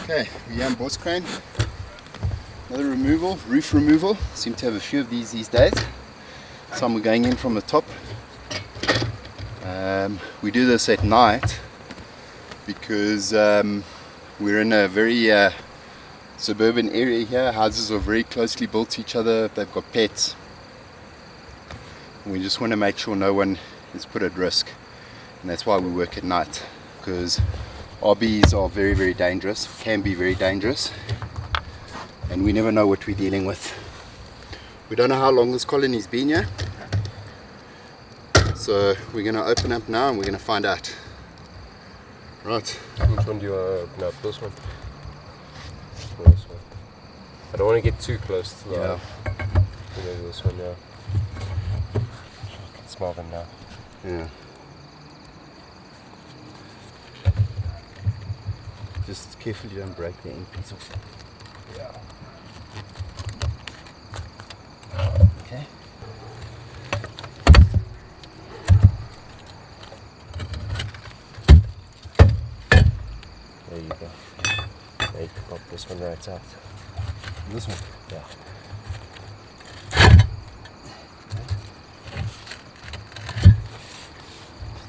Okay, we are on boss crane. Another removal, roof removal. Seem to have a few of these days. Some are going in from the top. We do this at night because we're in a very suburban area here. Houses are very closely built to each other. They've got pets. And we just want to make sure no one is put at risk. And that's why we work at night, because RBs are very, very dangerous, can be very dangerous, and we never know what we're dealing with. We don't know how long this colony's been here, so we're going to open up now and we're going to find out. Right. Which one do you want to open up? This one? Or this one? I don't want to get too close to the hive. Maybe this one, yeah. I can smell them now. Yeah. Just carefully don't break the end piece off. Yeah. Okay. There you go. Now you can pop this one right out. This one? Yeah.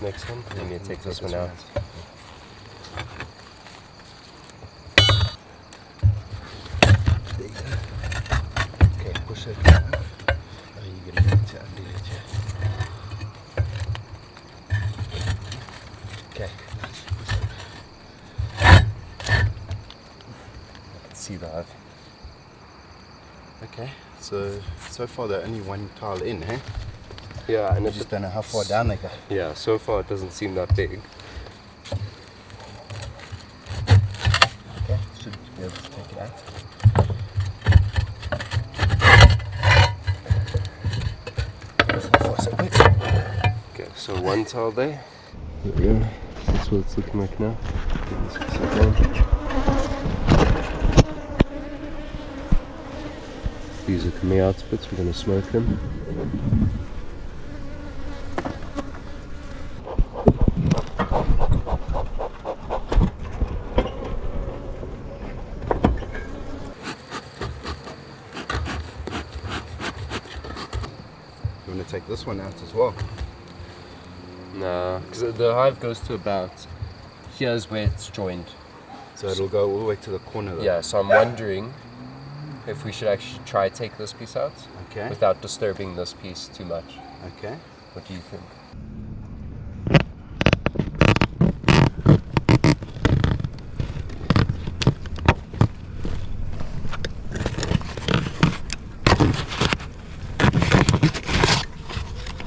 Next one, you need to take this one out. There you go. Okay, push it down. Oh, you're going to need to undo it, yeah. Okay. Let's see the hive. Okay, so far they're only one tile in, eh? Yeah, and I just don't know how far down they go. Yeah, so far it doesn't seem that big. Okay, should be able to take it out. So far so good. Okay, so one tile there. There we go. That's what it's looking like now. These are coming out bits, we're going to smoke them. You want to take this one out as well? No, because the hive goes to about, here's where it's joined. So it'll go all the way to the corner though. Yeah, so I'm wondering if we should actually try to take this piece out. Okay. Without disturbing this piece too much. Okay. What do you think?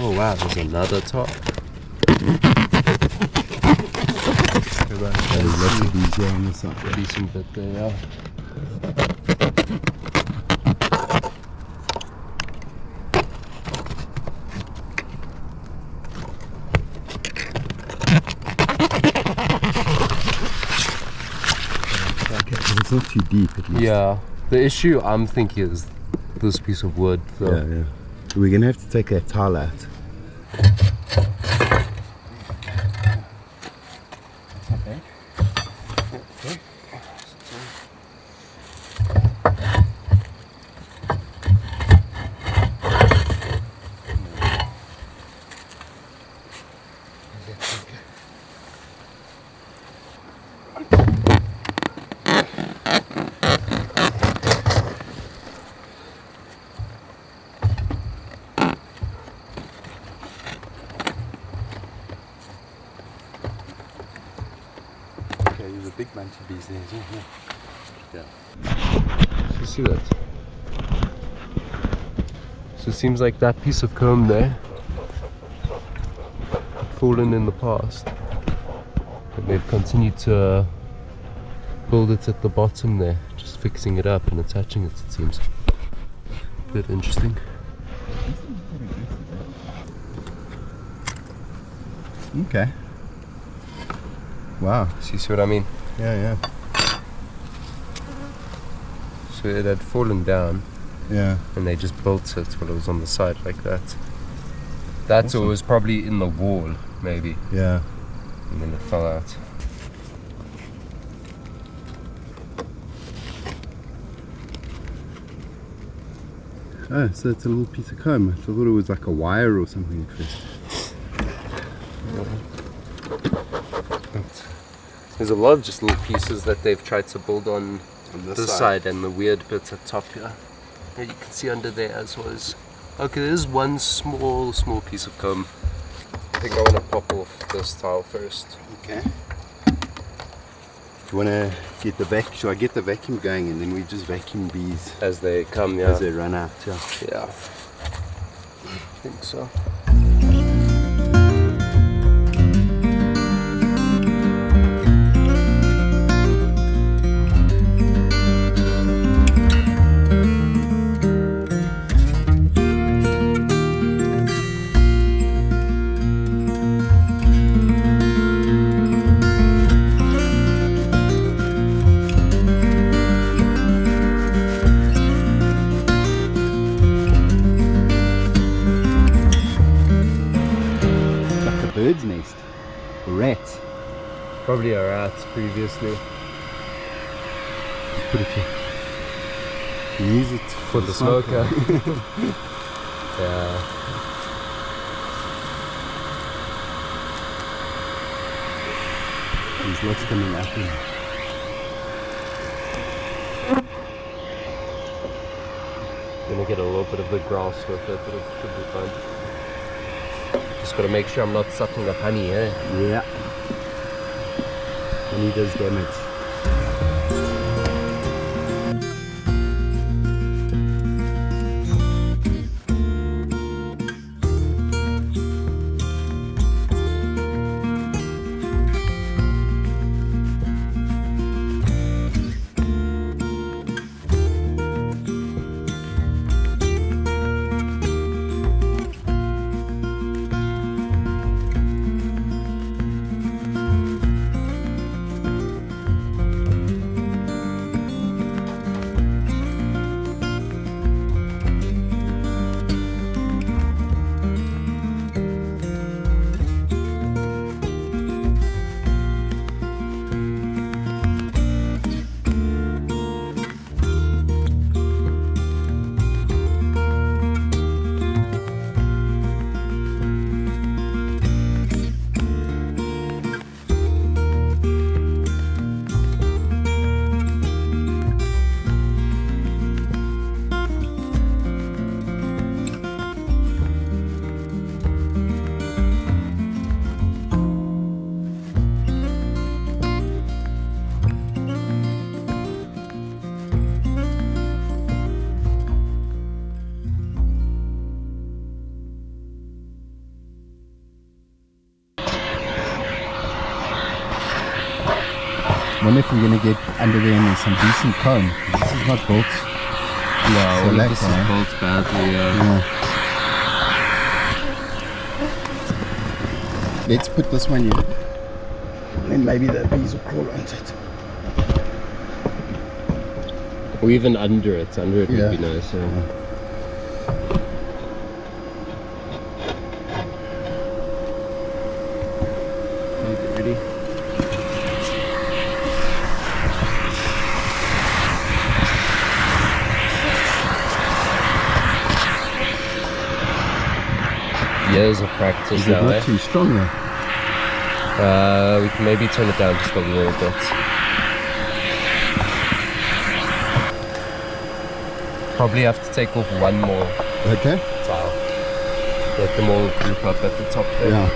Oh wow, there's another top. There's lots of these here on the side. Decent bit there, yeah. It's not too deep at least. Yeah, the issue I'm thinking is this piece of wood. So. Yeah. We're going to have to take that tile out. Okay. There's a big bunch of bees there, isn't there? Yeah. You see that? So it seems like that piece of comb there fallen in the past, and they've continued to build it at the bottom there, just fixing it up and attaching it, it seems. A bit interesting. Okay. Wow. So you see what I mean? Yeah. So it had fallen down, Yeah. and they just built it while it was on the side like that. That's Awesome. It was probably in the wall, maybe, Yeah. and then it fell out. Oh, so it's a little piece of comb. I thought it was like a wire or something at first. There's a lot of just little pieces that they've tried to build on this side and the weird bits at top here. And you can see under there as well as... Okay, there's one small piece of comb. I think I want to pop off this tile first. Okay. Do you want to get the vacuum? Shall I get the vacuum going and then we just vacuum these as they come, yeah. As they run out, yeah. Yeah. I think so. Bird's nest. A rat. Probably a rat previously. Just put it here. You can use it for the smoker. Yeah. There's lots coming up here. Gonna get a little bit of the grass with it, but it should be fine. Just gotta make sure I'm not sucking up honey, eh? Yeah. Honey does damage. I wonder if we're going to get under there and there's some decent comb. This is not built. No, this is built badly. Yeah. Let's put this one in. Then maybe the bees will crawl onto it. Or even under it. Under it would be nice. Yeah. Ready? Years of practice now, not too strong though. We can maybe turn it down just a little bit. Probably have to take off one more Okay. tile. Let them all group up at the top there. Yeah.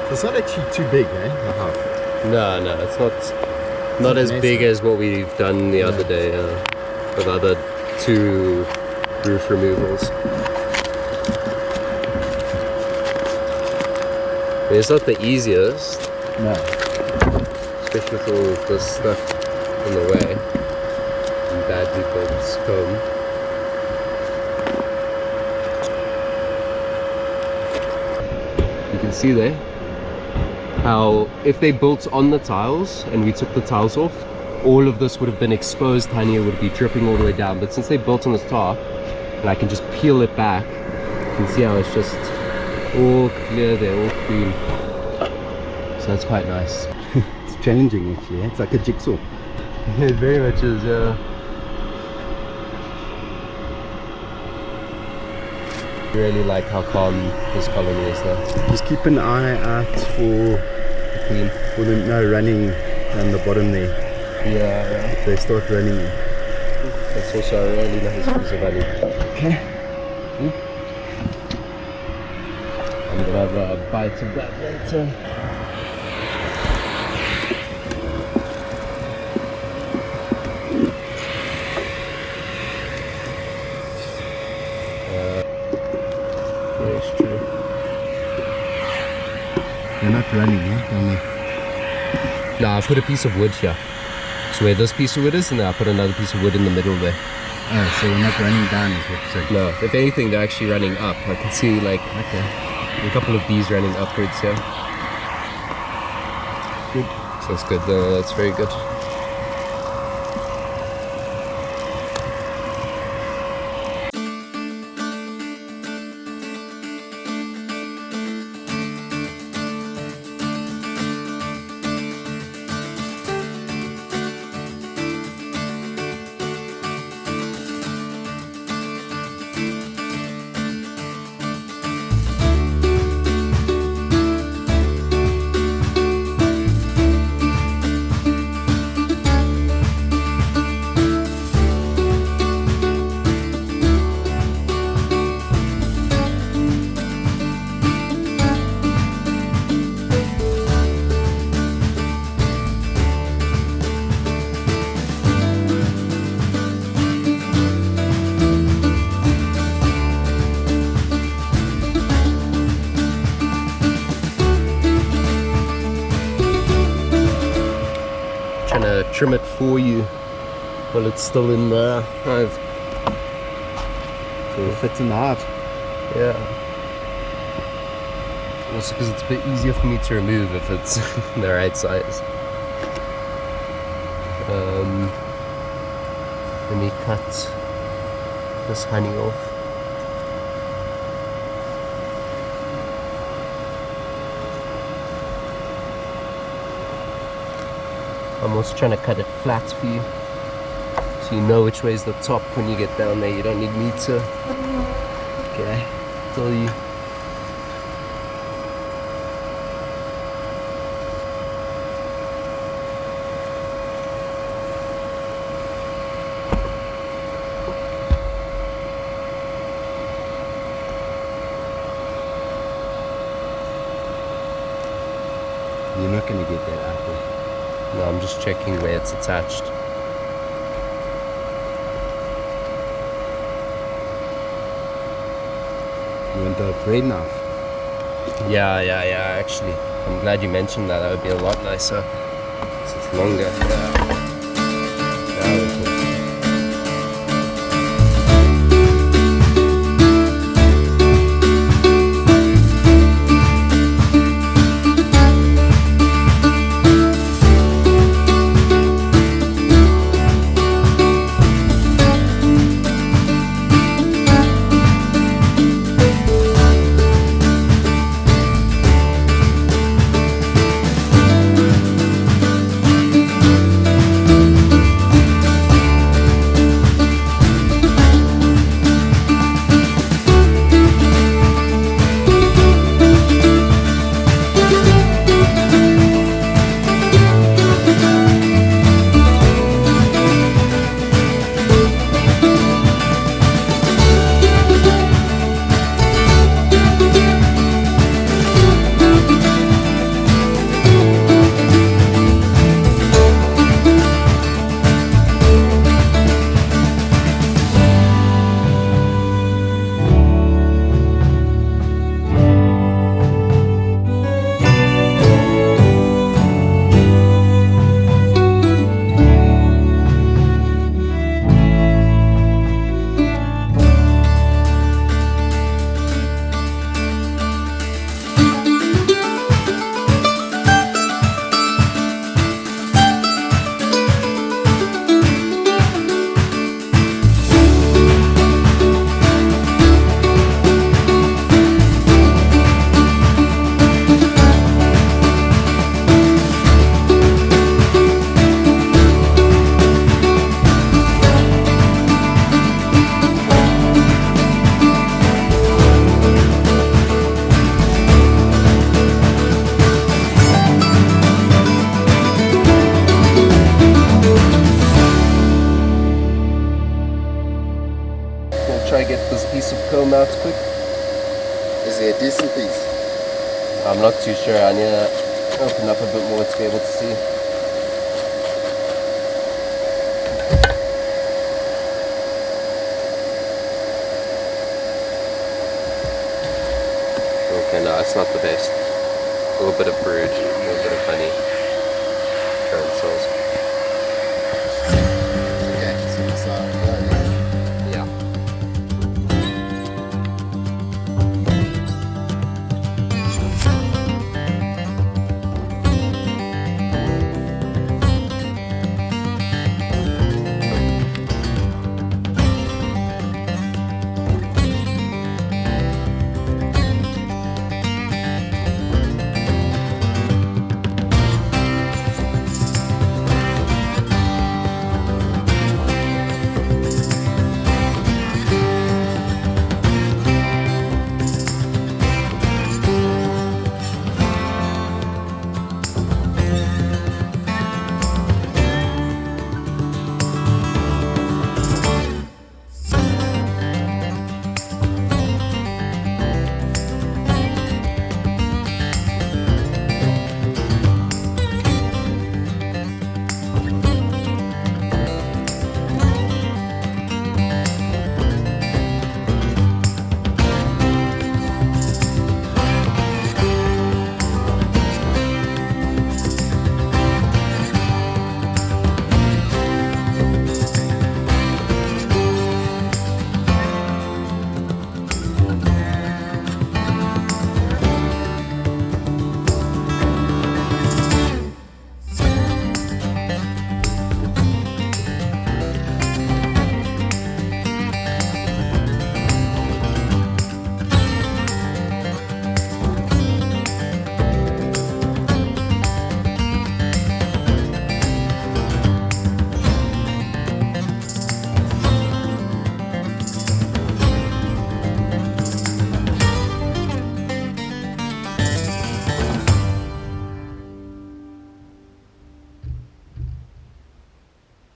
It's not actually too big, eh? No, it's not as big as what we've done the other day with the other two roof removals. It's not the easiest. No. Especially with all of this stuff in the way. And badly built comb. You can see there how if they built on the tiles and we took the tiles off, all of this would have been exposed honey, it would be dripping all the way down. But since they built on the top, and I can just peel it back, you can see how it's just all clear there, all clean. So that's quite nice. It's challenging actually, it's like a jigsaw. It very much is, yeah. I really like how calm this colony is now. Just keep an eye out for them running down the bottom there. Yeah. If they start running. That's also a really nice piece of honey. Okay. I'm gonna have a bite of that later. It's true. They're not running, yeah? No, I put a piece of wood here. So where this piece of wood is, and then I put another piece of wood in the middle there. Oh, so we're not running down, is what you're saying? No, if anything, they're actually running up. I can see like a couple of bees running upwards here. Good. So that's good. No, that's very good. Trim it for you while it's still in the hive. So it fits in the hive. Yeah. Also because it's a bit easier for me to remove if it's the right size. Let me cut this honey off. I'm also trying to cut it flat for you, so you know which way is the top when you get down there. You don't need me to tell you. You're not going to get that apple. No, I'm just checking where it's attached. You want the braid knife? Yeah, actually. I'm glad you mentioned that. That would be a lot nicer. So it's longer. Yeah. them out quick? Is there a decent piece? I'm not too sure. I need to open up a bit more to be able to see. Okay, no, it's not the best. A little bit of brood, a little bit of honey. Drone cells.